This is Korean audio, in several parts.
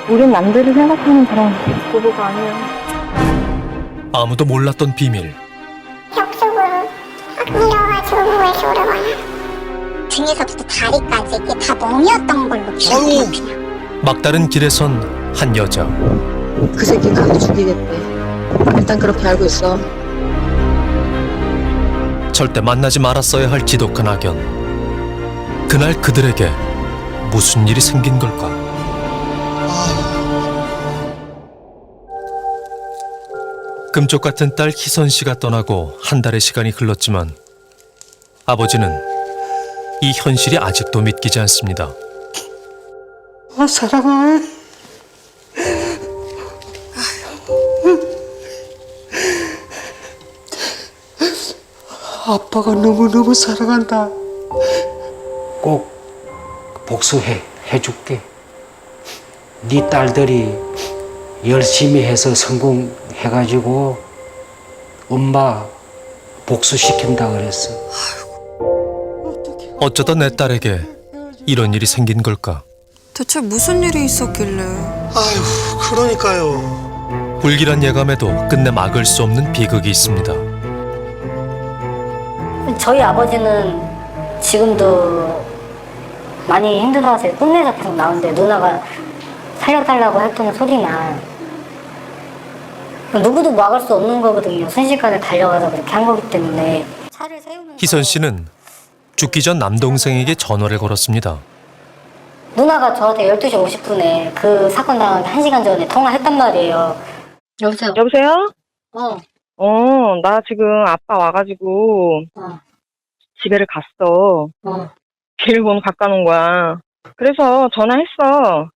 우린 남들이 생각하는 그런 부부가 아니에요. 아무도 몰랐던 비밀. 벽속으로 막 밀어가지고 왜 오르거나 등에서부터 다리까지 이게 다 멍이었던 걸로 기억해요. 그냥 막다른 길에선 한 여자. 그 새끼 가게 죽이겠대. 일단 그렇게 알고 있어. 절대 만나지 말았어야 할 지독한 악연. 그날 그들에게 무슨 일이 생긴 걸까? 금쪽 같은 딸 희선 씨가 떠나고 한 달의 시간이 흘렀지만 아버지는 이 현실이 아직도 믿기지 않습니다. 사랑해. 아빠가 너무너무 사랑한다. 꼭 복수해줄게. 네 딸들이 열심히 해서 성공해가지고 엄마 복수시킨다 그랬어. 어쩌다 내 딸에게 이런 일이 생긴 걸까? 대체 무슨 일이 있었길래? 아휴, 그러니까요. 불길한 예감에도 끝내 막을 수 없는 비극이 있습니다. 저희 아버지는 지금도 많이 힘들어하세요. 꿈에서 계속 나오는데 누나가 살려달라고 했던 소리나 누구도 막을 수 없는 거거든요. 순식간에 달려가서 그렇게 한 거기 때문에. 차를 세우면서 희선 씨는 죽기 전 남동생에게 전화를 걸었습니다. 누나가 저한테 12시 50분에 그 사건 당한 1시간 전에 통화했단 말이에요. 여보세요? 여보세요? 어. 나 지금 아빠 와가지고 어. 집에를 갔어. 비밀번호 바꿔놓은 거야. 그래서 전화했어.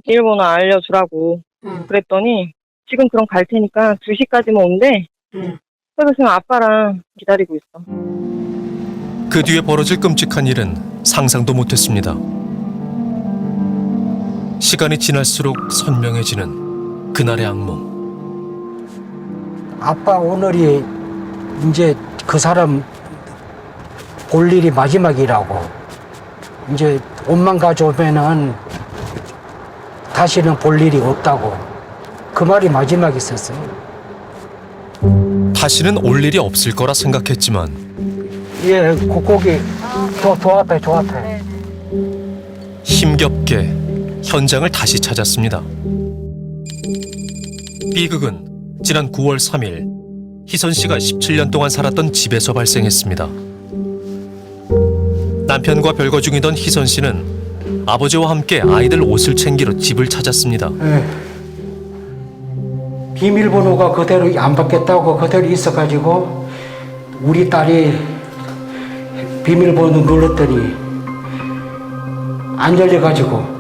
비밀번호 알려주라고. 그랬더니 지금 그럼 갈 테니까 2시까지만 온대. 그래서 지금 아빠랑 기다리고 있어. 그 뒤에 벌어질 끔찍한 일은 상상도 못했습니다. 시간이 지날수록 선명해지는 그날의 악몽. 아빠 오늘이 이제 그 사람 볼 일이 마지막이라고. 이제 옷만 가져오면은 다시는 볼 일이 없다고. 그 말이 마지막 있었어요. 다시는 올 일이 없을 거라 생각했지만 예, 고기 조합해. 힘겹게 현장을 다시 찾았습니다. 비극은 지난 9월 3일 희선 씨가 17년 동안 살았던 집에서 발생했습니다. 남편과 별거 중이던 희선 씨는 아버지와 함께 아이들 옷을 챙기러 집을 찾았습니다. 예. 비밀번호가 그대로 안 받겠다고 그대로 있어가지고 우리 딸이 비밀번호 눌렀더니 안 열려가지고.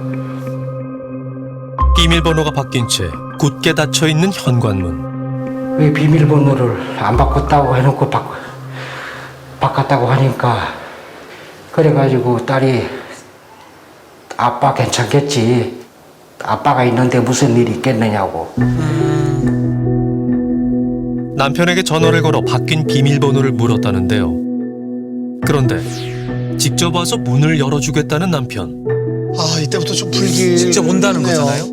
비밀번호가 바뀐 채 굳게 닫혀있는 현관문. 왜 비밀번호를 안 바꿨다고 해놓고 바꿨다고 하니까 그래가지고 딸이 아빠 괜찮겠지. 아빠가 있는데 무슨 일이 있겠느냐고. 남편에게 전화를 걸어 바뀐 비밀번호를 물었다는데요. 그런데 직접 와서 문을 열어주겠다는 남편. 아, 이때부터 좀 불길. 직접 온다는 거잖아요?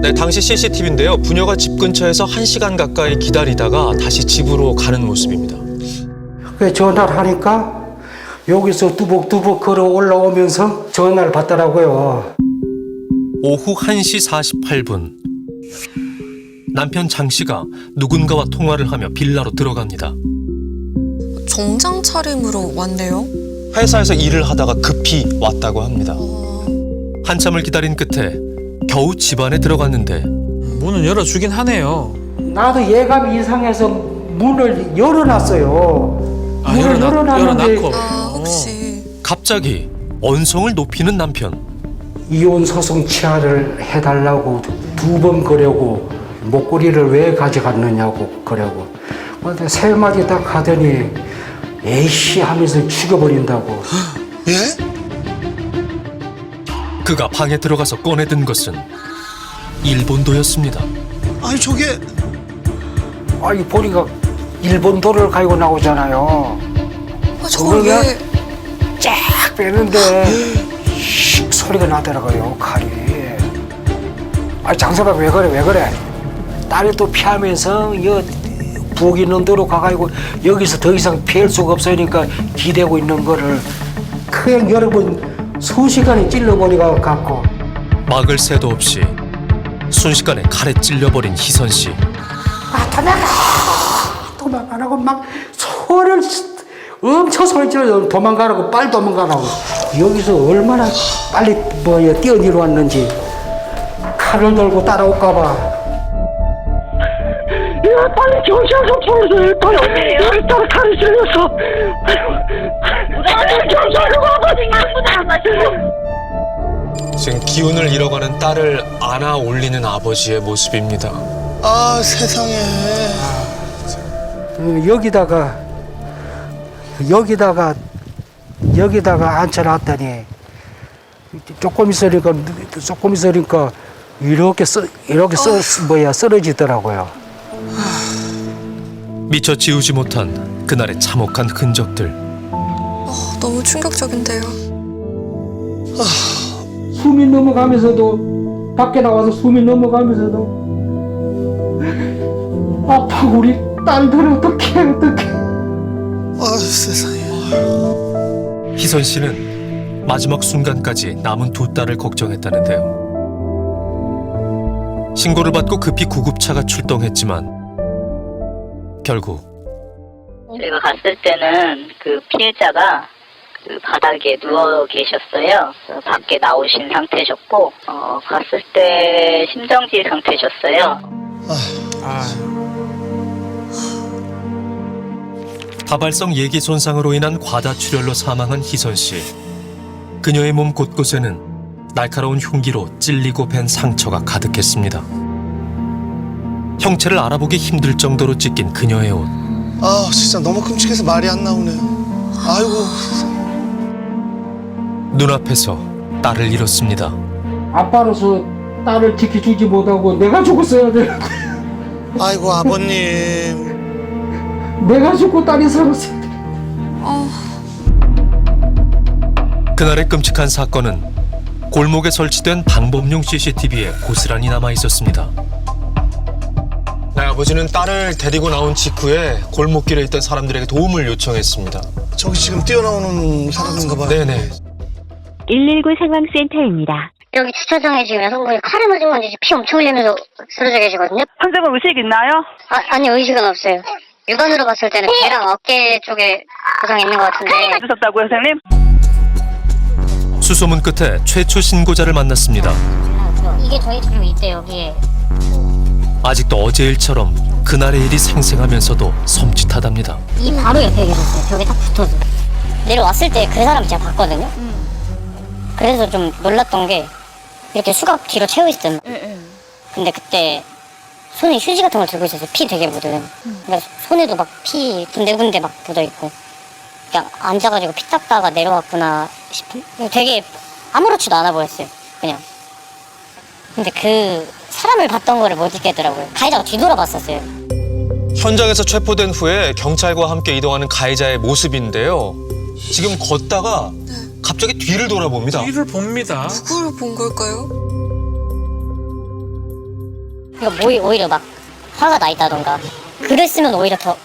네, 당시 CCTV인데요. 부녀가 집 근처에서 1시간 가까이 기다리다가 다시 집으로 가는 모습입니다. 그 전화를 하니까 여기서 뚜벅뚜벅 걸어 올라오면서 전화를 받더라고요. 오후 1시 48분. 남편 장 씨가 누군가와 통화를 하며 빌라로 들어갑니다. 정장 차림으로 왔네요. 회사에서 일을 하다가 급히 왔다고 합니다. 한참을 기다린 끝에 겨우 집 안에 들어갔는데 문은 열어주긴 하네요. 나도 예감이 이상해서 문을 열어놨어요. 아, 문을 열어놨는데 열어놨고. 혹시 갑자기 언성을 높이는 남편. 이혼 소송 취하를 해달라고 2번 그러고 목걸이를 왜 가져갔느냐고 그러고. 근데 3마디 딱 하더니 에이씨 하면서 죽여버린다고. 예? 그가 방에 들어가서 꺼내든 것은 일본도였습니다. 아니, 저게. 아니 보니까 일본도를 가지고 나오잖아요. 저걸 그거야? 왜 쫙 빼는데 씩 소리가 나더라고요, 칼이. 아, 장사방 왜 그래? 딸이 또 피하면서 부엌 있는 데로 가가지고 여기서 더 이상 피할 수가 없으니까 기대고 있는 거를 그냥 여러 번 수시간에 찔러버리가 갖고 막을 새도 없이 순식간에 칼에 찔려버린 희선 씨. 도망가라고 막 소리를 엄청 소리 질러 도망가라고 빨리 도망가라고 여기서 얼마나 빨리 뛰어내려왔는지 칼을 들고 따라올까봐 야 빨리 경찰서 불러서 빨리 여기 따라 칼이 찔렸어 빨리 경찰서 와가지고 지금 기운을 잃어가는 딸을 안아 올리는 아버지의 모습입니다. 아, 세상에. 여기다가 앉혀놨더니 조금 있으니까 이렇게 쓰러지더라고요. 미처 지우지 못한 그날의 참혹한 흔적들. 너무 충격적인데요. 숨이 넘어가면서도 밖에 나와서 숨이 넘어가면서도 아파 우리 딸들 어떡해 아, 세상에. 희선 씨는 마지막 순간까지 남은 두 딸을 걱정했다는데요. 신고를 받고 급히 구급차가 출동했지만 결국 저희가 갔을 때는 그 피해자가 그 바닥에 누워 계셨어요. 그래서 밖에 나오신 상태셨고, 갔을 때 심정지 상태셨어요. 다발성 예기 손상으로 인한 과다출혈로 사망한 희선 씨. 그녀의 몸 곳곳에는 날카로운 흉기로 찔리고 벤 상처가 가득했습니다. 형체를 알아보기 힘들 정도로 찢긴 그녀의 옷. 아, 진짜 너무 끔찍해서 말이 안 나오네요. 아이고. 눈앞에서 딸을 잃었습니다. 아빠로서 딸을 지켜주지 못하고 내가 죽었어야 돼. 아이고, 아버님. 내가 죽고 딸이 살았어. 그날의 끔찍한 사건은 골목에 설치된 방범용 CCTV에 고스란히 남아 있었습니다. 네, 아버지는 딸을 데리고 나온 직후에 골목길에 있던 사람들에게 도움을 요청했습니다. 저기 지금 뛰어나오는 사람인가 봐요. 네네. 119 상황센터입니다. 여기 주차장에 지금 여성분이 칼에 맞은 건지 피 엄청 흘리면서 쓰러져 계시거든요. 환자분 의식 있나요? 아니 의식은 없어요. 육안으로 봤을 때는 배랑 어깨 쪽에 부상이 있는 것 같은데. 주셨다고요, 선생님? 수소문 끝에 최초 신고자를 만났습니다. 이게 저희 집에 있대 여기에. 아직도 어제 일처럼 그날의 일이 생생하면서도 섬찟하답니다. 이 바로 옆에 계셨어요. 벽에 딱 붙어서. 내려왔을 때 그 사람 제가 봤거든요. 그래서 좀 놀랐던 게 이렇게 수갑 뒤로 채워 있었어요. 근데 그때 손에 휴지 같은 걸 들고 있었어요. 피 되게 묻은. 그러니까 손에도 막 피 군데군데 막 묻어 있고. 그냥 앉아가지고 피 닦다가 내려왔구나 싶은. 되게 아무렇지도 않아 보였어요. 그냥. 근데 그 사람을 봤던 거를 못 잊겠더라고요. 가해자가 뒤돌아봤었어요. 현장에서 체포된 후에 경찰과 함께 이동하는 가해자의 모습인데요. 지금 걷다가 갑자기 뒤를 돌아봅니다. 뒤를 봅니다. 누구를 본 걸까요? 그러니까 오히려 막 화가 나 있다던가 그랬으면 오히려 더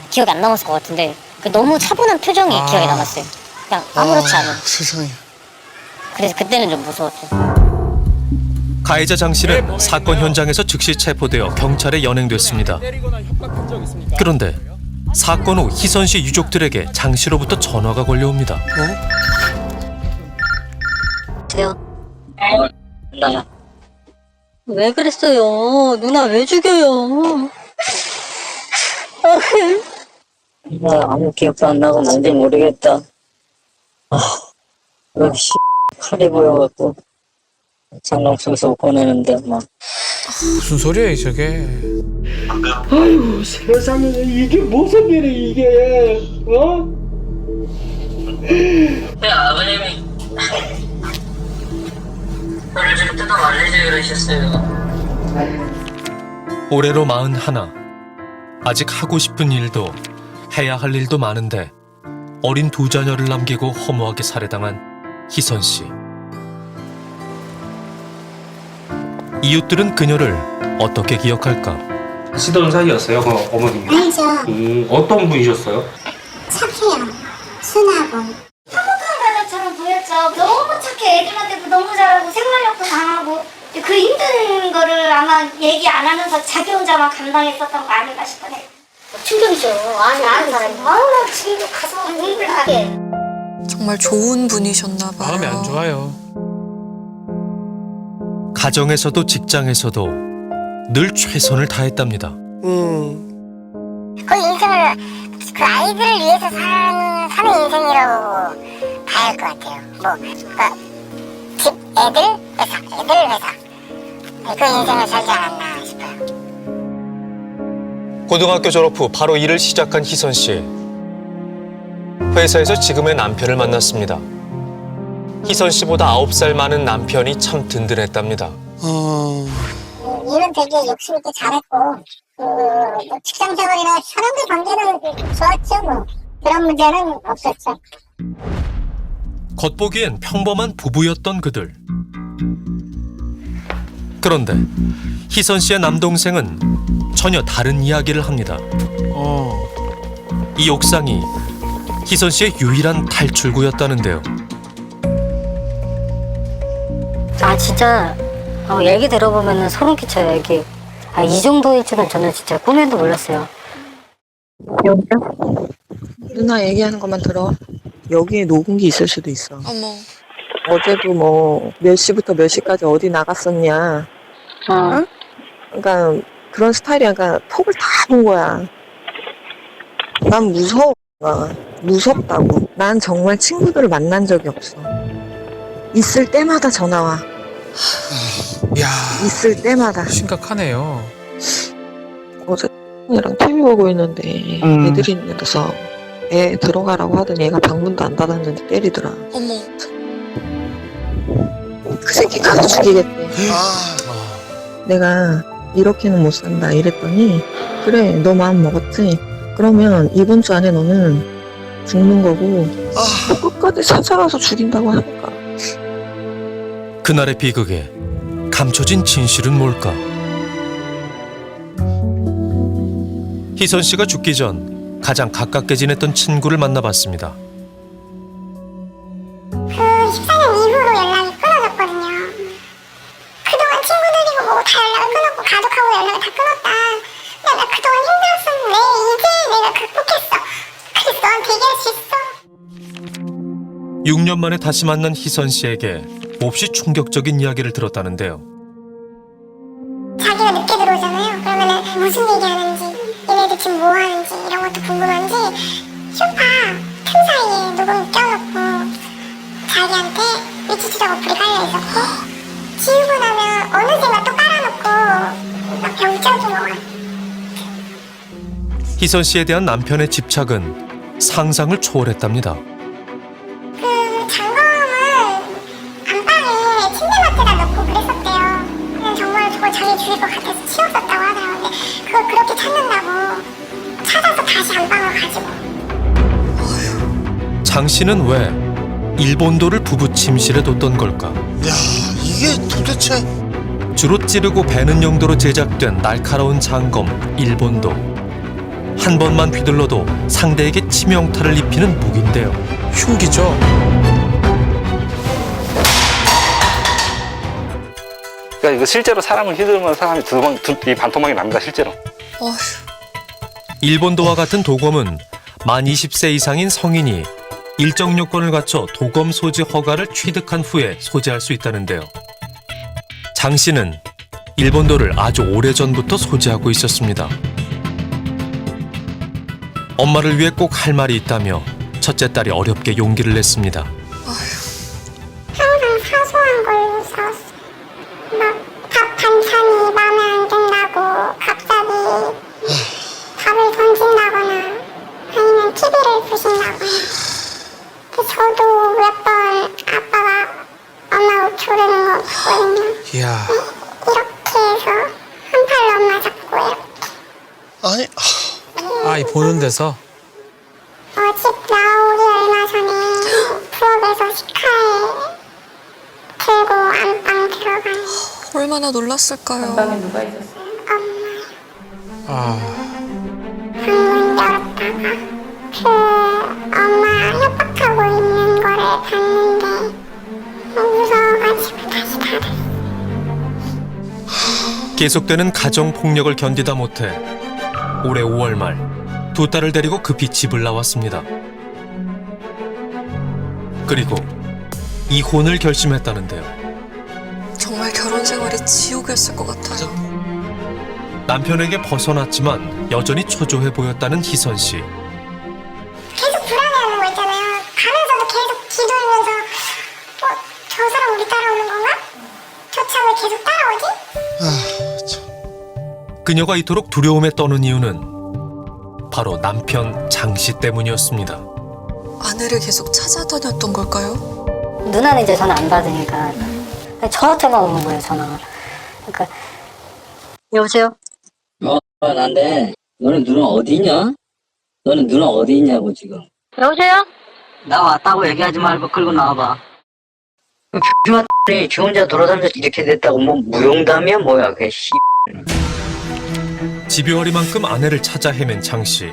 기억이 안 남았을 것 같은데 그 너무 차분한 표정이 기억에 남았어요. 그냥 아무렇지 않은. 세상에. 그래서 그때는 좀 무서웠죠. 가해자 장 씨는 사건 현장에서 즉시 체포되어 경찰에 연행됐습니다. 그런데 사건 후 희선 씨 유족들에게 장 씨로부터 전화가 걸려옵니다. 누나. 왜 그랬어요? 누나 왜 죽여요? 아무 기억도 안 나고 뭔지 모르겠다. 역시 칼이 보여갖고 장롱 속에서 꺼내는데 막. 무슨 소리야 저게? 아이고 세상에 이게 무슨 일이 이게 아버님이 저를 좀 뜯어 말리지 그러셨어요. 올해로 41. 아직 하고 싶은 일도 해야 할 일도 많은데 어린 두 자녀를 남기고 허무하게 살해당한 희선 씨. 이웃들은 그녀를 어떻게 기억할까? 아시던 사이였어요, 그 어머님이? 알죠. 어떤 분이셨어요? 착해요. 순하고. 바다처럼 보였죠. 너무 착해. 애들한테도 너무 잘하고 생활력도 강하고 그 힘든 거를 아마 얘기 안 하면서 자기 혼자만 감당했었던 거 아닌가 싶어요. 충격이죠. 아는 사람이. 지금 가서 눈물 나게. 정말 좋은 분이셨나 봐요. 마음이 안 좋아요. 가정에서도 직장에서도 늘 최선을 다했답니다. 그 인생을 그 아이들을 위해서 사는 인생이라고 봐야 할 것 같아요. 그러니까 집 애들 회사 그 인생을 살지 않았나 싶어요. 고등학교 졸업 후 바로 일을 시작한 희선 씨. 회사에서 지금의 남편을 만났습니다. 희선 씨보다 9살 많은 남편이 참 든든했답니다. 일은 되게 욕심 있게 잘했고 뭐 직장 생활이나 사람들 관계는 좋았죠. 뭐 그런 문제는 없었죠. 겉보기엔 평범한 부부였던 그들. 그런데 희선 씨의 남동생은 전혀 다른 이야기를 합니다. 이 옥상이 희선 씨의 유일한 탈출구였다는데요. 아 진짜 얘기 들어보면 소름 끼쳐요. 이게 이 정도일 줄은 저는 진짜 꿈에도 몰랐어요. 여기요? 누나 얘기하는 것만 들어. 여기에 녹음기 있을 수도 있어. 어머. 어제도 뭐 몇 시부터 몇 시까지 어디 나갔었냐. 어? 그러니까 그런 스타일이야. 그러니까 톡을 다 본 거야. 난 무서워. 무섭다고. 난 정말 친구들을 만난 적이 없어. 있을 때마다 전화 와. 야, 있을 때마다. 심각하네요. 어제 이랑 TV 보고 있는데 애들이 있는 데서 애 들어가라고 하더니 애가 방문도 안 닫았는데 때리더라. 어머. 그 새끼 가서 죽이겠대. 내가 이렇게는 못 산다 이랬더니 그래 너 마음 먹었지? 그러면 이번 주 안에 너는 죽는 거고 끝까지 찾아가서 죽인다고 하니까. 그날의 비극에 감춰진 진실은 뭘까? 희선 씨가 죽기 전 가장 가깝게 지냈던 친구를 만나봤습니다. 그 14년 이후로 연락이 끊어졌거든요. 그동안 친구들이고 뭐 다 연락을 끊었고 가족하고 연락을 다 끊었다. 야, 나 그동안 힘들었었는데 이제 내가 극복했어. 그래서 너한테 얘기할 수 있어. 6년 만에 다시 만난 희선 씨에게 몹시 충격적인 이야기를 들었다는데요. 자기가 늦게 들어오잖아요. 그러면은 무슨 얘기하는지, 얘네들 지금 뭐 하는지 이런 것도 궁금한지 쇼파 틈 사이에 녹음 껴놓고 자기한테 위치 추적 어플이 깔려 있었고 지우고 나면 어느샌가 또 깔아놓고 막 병적인 거 같아. 희선 씨에 대한 남편의 집착은 상상을 초월했답니다. 그 장검은 안방에 침대맡에다 놓고 그랬었대요. 그냥 정말 그걸 자기 죽일 것 같아서 치웠었다고 하더라고요. 근데 그걸 그렇게 찾는다고 찾아서 다시 안방으로 가지고. 장 씨는 왜 일본도를 부부 침실에 뒀던 걸까? 야, 이게 도대체 주로 찌르고 베는 용도로 제작된 날카로운 장검 일본도. 한 번만 휘둘러도 상대에게 치명타를 입히는 무기인데요. 흉기죠. 그러니까 이거 실제로 사람을 휘두르면 사람이 이 반토막이 납니다, 실제로. 어휴. 일본도와 같은 도검은 만 20세 이상인 성인이 일정 요건을 갖춰 도검 소지 허가를 취득한 후에 소지할 수 있다는데요. 장 씨는 일본도를 아주 오래전부터 소지하고 있었습니다. 엄마를 위해 꼭 할 말이 있다며 첫째 딸이 어렵게 용기를 냈습니다. 항상 사소한 걸로 싸웠어. 막 밥 반찬이 마음에 안 든다고 갑자기 밥을 던진다거나 아니면 TV를 부신다거나. 저도 몇 번 아빠가 엄마 옷 조르는 거 봤거든요. 이야. 이렇게 해서 한 팔로 엄마 잡고 이렇게. 아니 아, 이 보는 데서. 집 나오기 얼마 전에 부엌에서 식칼 들고 안방 들어가는. 얼마나 놀랐을까요? 아, 방문 열었다가 그 엄마 협박하고 있는 거를 봤는데 무서워가지고 다시 닫았어요. 계속되는 가정 폭력을 견디다 못해 올해 5월 말 두 딸을 데리고 급히 집을 나왔습니다. 그리고 이혼을 결심했다는데요. 정말 결혼 생활이 지옥이었을 것 같아요. 남편에게 벗어났지만 여전히 초조해 보였다는 희선 씨. 계속 불안해하는 거 있잖아요. 가면서도 계속 기도하면서 저 사람 우리 따라오는 건가? 저 차 왜 계속 따라오지? 그녀가 이토록 두려움에 떠는 이유는 바로 남편 장 씨 때문이었습니다. 아내를 계속 찾아다녔던 걸까요? 누나는 이제 전화 안 받으니까 저한테만 오는 거예요, 전화가. 그러니까 여보세요? 난데 너는 누나 어디 있냐? 너는 누나 어디 있냐고 지금. 여보세요? 나 왔다고 얘기하지 말고 끌고 나와봐. 지 혼자 돌아다니면서 이렇게 됐다고 뭐 무용담이야 뭐야 그게 씨. 집요하리만큼 아내를 찾아 헤맨 장 씨.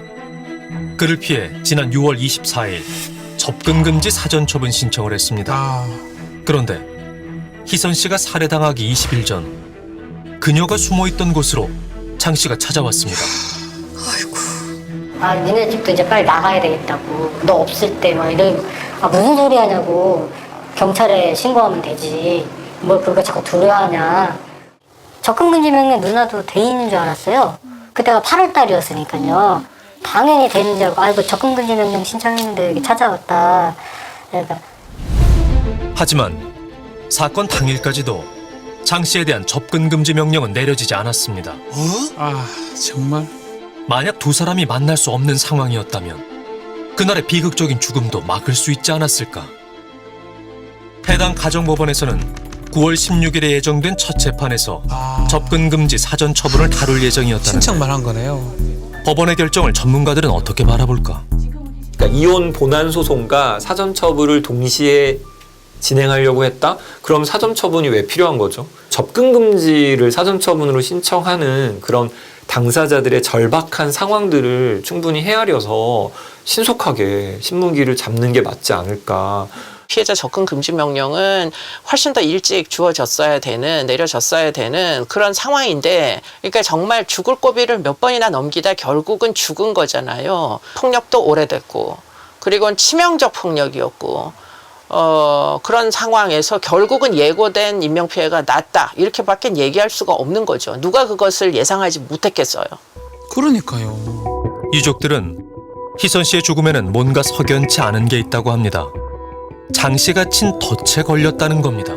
그를 피해 지난 6월 24일 접근금지 사전처분 신청을 했습니다. 아, 그런데 희선 씨가 살해당하기 20일 전 그녀가 숨어있던 곳으로 장 씨가 찾아왔습니다. 아이고. 아, 니네 집도 이제 빨리 나가야 되겠다고. 너 없을 때 막 이러고. 아, 무슨 소리 하냐고. 경찰에 신고하면 되지. 뭘 그렇게 자꾸 두려워하냐. 접근금지 명령 누나도 돼 있는 줄 알았어요. 그때가 8월 달이었으니까요. 당연히 되는 줄 알고, 아이고, 접근금지 명령 신청했는데 여기 찾아왔다. 그러니까. 하지만 사건 당일까지도 장 씨에 대한 접근금지 명령은 내려지지 않았습니다. 아, 정말. 만약 두 사람이 만날 수 없는 상황이었다면 그날의 비극적인 죽음도 막을 수 있지 않았을까. 해당 가정법원에서는 9월 16일에 예정된 첫 재판에서 접근금지 사전처분을 다룰 예정이었다는데 신청만 한 거네요. 법원의 결정을 전문가들은 어떻게 바라볼까? 그러니까 이혼 본안 소송과 사전 처분을 동시에 진행하려고 했다? 그럼 사전 처분이 왜 필요한 거죠? 접근 금지를 사전 처분으로 신청하는 그런 당사자들의 절박한 상황들을 충분히 헤아려서 신속하게 신문기를 잡는 게 맞지 않을까. 피해자 접근 금지 명령은 훨씬 더 일찍 내려졌어야 되는 그런 상황인데, 그러니까 정말 죽을 고비를 몇 번이나 넘기다 결국은 죽은 거잖아요. 폭력도 오래됐고, 그리고 치명적 폭력이었고, 그런 상황에서 결국은 예고된 인명피해가 났다. 이렇게밖에 얘기할 수가 없는 거죠. 누가 그것을 예상하지 못했겠어요. 그러니까요. 유족들은 희선 씨의 죽음에는 뭔가 석연치 않은 게 있다고 합니다. 장 씨가 친 덫에 걸렸다는 겁니다.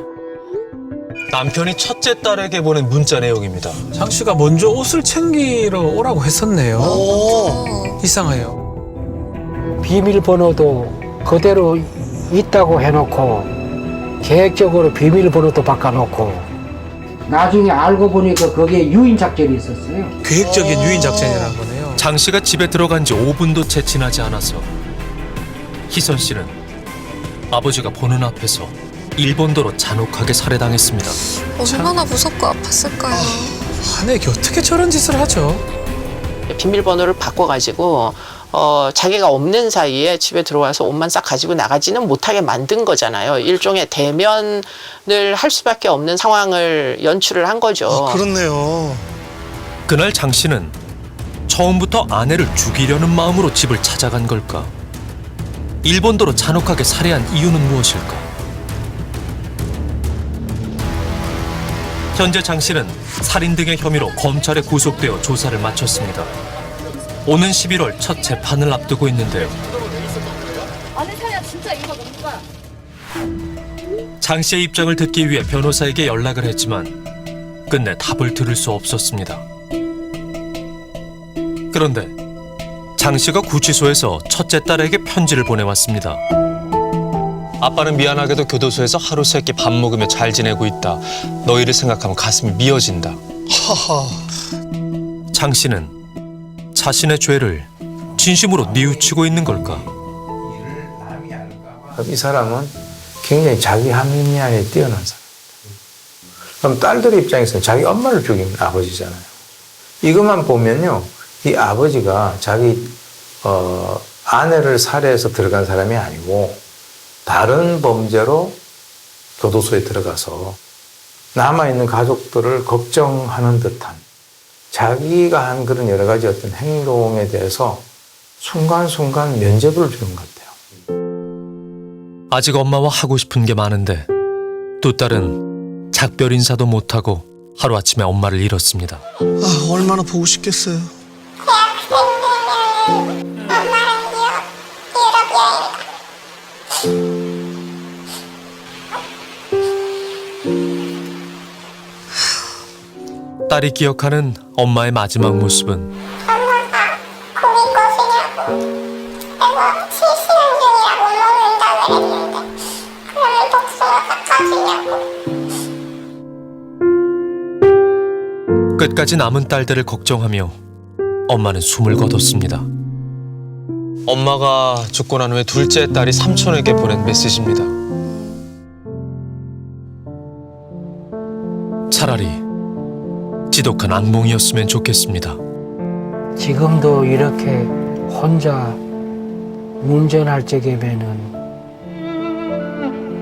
남편이 첫째 딸에게 보낸 문자 내용입니다. 장 씨가 먼저 옷을 챙기러 오라고 했었네요. 이상해요. 비밀번호도 그대로 있다고 해놓고 계획적으로 비밀번호도 바꿔놓고 나중에 알고 보니까 거기에 유인 작전이 있었어요. 계획적인 유인 작전이라는 거네요. 장 씨가 집에 들어간 지 5분도 채 지나지 않아서 희선 씨는 아버지가 보는 앞에서 일본도로 잔혹하게 살해당했습니다. 얼마나 무섭고 아팠을까요? 아내에게 어떻게 저런 짓을 하죠? 비밀번호를 바꿔가지고 자기가 없는 사이에 집에 들어와서 옷만 싹 가지고 나가지는 못하게 만든 거잖아요. 일종의 대면을 할 수밖에 없는 상황을 연출을 한 거죠. 그렇네요. 그날 장 씨는 처음부터 아내를 죽이려는 마음으로 집을 찾아간 걸까? 일본도로 잔혹하게 살해한 이유는 무엇일까? 현재 장 씨는 살인 등의 혐의로 검찰에 구속되어 조사를 마쳤습니다. 오는 11월 첫 재판을 앞두고 있는데요. 장 씨의 입장을 듣기 위해 변호사에게 연락을 했지만 끝내 답을 들을 수 없었습니다. 그런데 장 씨가 구치소에서 첫째 딸에게 편지를 보내왔습니다. 아빠는 미안하게도 교도소에서 하루 세끼 밥 먹으며 잘 지내고 있다. 너희를 생각하면 가슴이 미어진다. 하하. 장 씨는 자신의 죄를 진심으로 뉘우치고 있는 걸까? 이 사람은 굉장히 자기 합리화에 뛰어난 사람. 그럼 딸들 입장에서는 자기 엄마를 죽인 아버지잖아요. 이것만 보면요, 이 아버지가 자기 아내를 살해해서 들어간 사람이 아니고 다른 범죄로 교도소에 들어가서 남아있는 가족들을 걱정하는 듯한, 자기가 한 그런 여러 가지 어떤 행동에 대해서 순간순간 면죄부를 주는 것 같아요. 아직 엄마와 하고 싶은 게 많은데 두 딸은 작별 인사도 못하고 하루아침에 엄마를 잃었습니다. 아, 얼마나 보고 싶겠어요. 딸이 기억하는 엄마의 마지막 모습은 엄마가 고기 꺼주냐고 내가 실시간 중이라 못 먹는다 그랬는데 그러면 복숭아 깎아주냐고. 끝까지 남은 딸들을 걱정하며 엄마는 숨을 거뒀습니다. 엄마가 죽고 난 후에 둘째 딸이 삼촌에게 보낸 메시지입니다. 차라리 지독한 악몽이었으면 좋겠습니다. 지금도 이렇게 혼자 운전할 적이면은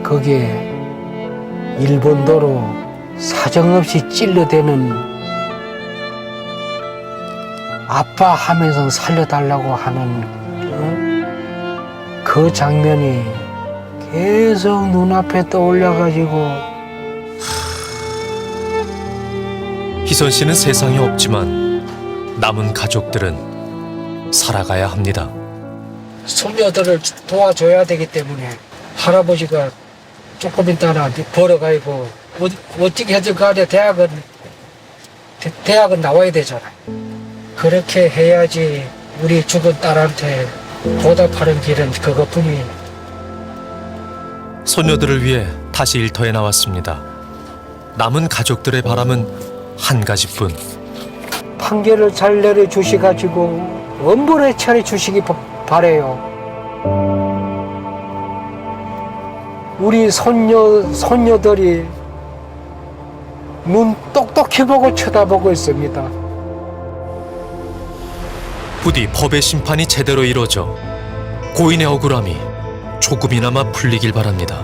거기에 일본도로 사정없이 찔러대는 아빠 하면서 살려달라고 하는 그 장면이 계속 눈앞에 떠올려가지고 희선 씨는 세상에 없지만 남은 가족들은 살아가야 합니다. 손녀들을 도와줘야 되기 때문에 할아버지가 조금 있다가 벌어가지고 어떻게 해도 간에 대학은 나와야 되잖아요. 그렇게 해야지 우리 죽은 딸한테 보답하는 길은 그것뿐이에요. 손녀들을 위해 다시 일터에 나왔습니다. 남은 가족들의 바람은 한 가지뿐. 판결을 잘 내려주셔가지고 엄벌에 처리 주시기 바래요. 우리 손녀들이 눈 똑똑히 보고 쳐다보고 있습니다. 부디 법의 심판이 제대로 이루어져 고인의 억울함이 조금이나마 풀리길 바랍니다.